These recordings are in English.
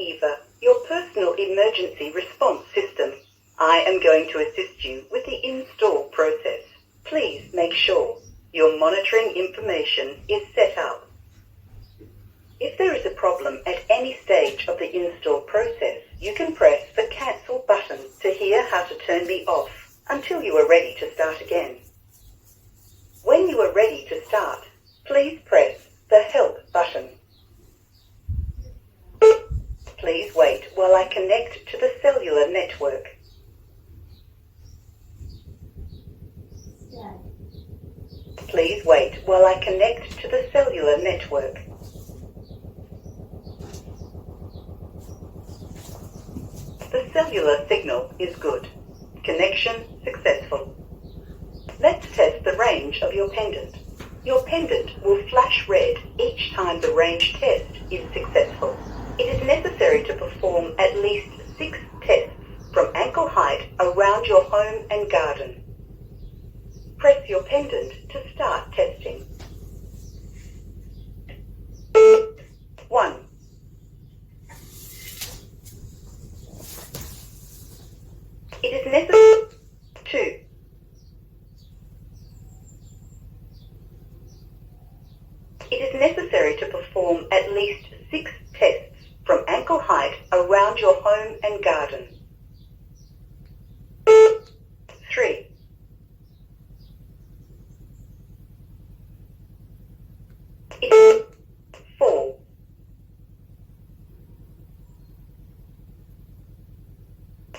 EVA, your personal emergency response system. I am going to assist you with the install process. Please make sure your monitoring information is set up. If there is a problem at any stage of the install process, you can press the cancel button to hear how to turn me off until you are ready to start again. When you are ready to start, please press the help button. Please wait while I connect to the cellular network. Please wait while I connect to the cellular network. The cellular signal is good. Connection successful. Let's test the range of your pendant. Your pendant will flash red each time the range test is successful. It is necessary to perform at least 6 tests from ankle height around your home and garden. Press your pendant to start testing. 1. It is necessary. 2. It is necessary to perform at least 6 tests from ankle height around your home and garden. 3. It is 4.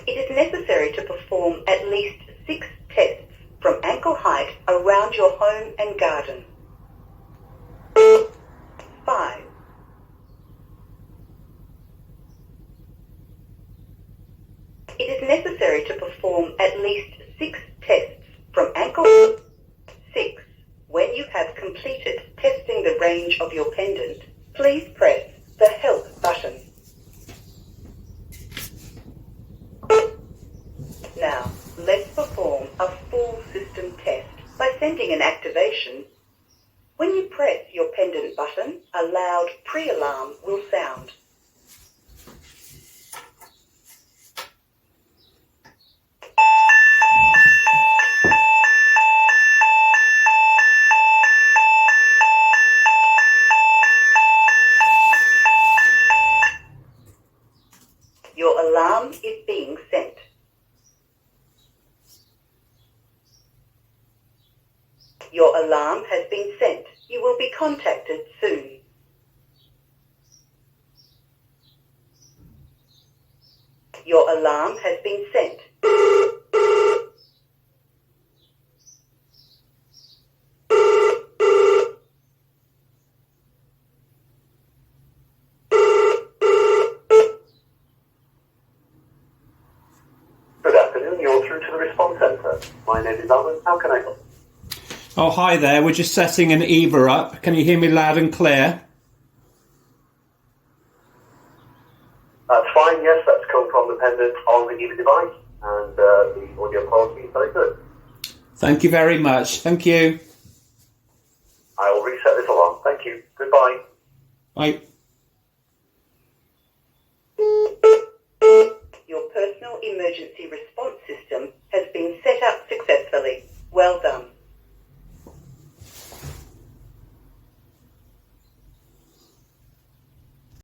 It is necessary to perform at least 6 tests from ankle height around your home and garden. 5. It is necessary to perform at least 6 tests from ankle. 6. When you have completed testing the range of your pendant, please press the help button. Now, let's perform a full system test by sending an activation. When you press your pendant button, a loud pre-alarm will sound. Your alarm is being sent. Your alarm has been sent. You will be contacted soon. Your alarm has been sent. Good afternoon, you're through to the Response Centre. My name is Alan, how can I help? Oh, hi there. We're just setting an EVA up. Can you hear me loud and clear? That's fine, yes, that's come from the pendant on the EVA device, and the audio quality is very good. Thank you very much. Thank you. I will reset this alarm. Thank you. Goodbye. Bye. Your personal emergency response system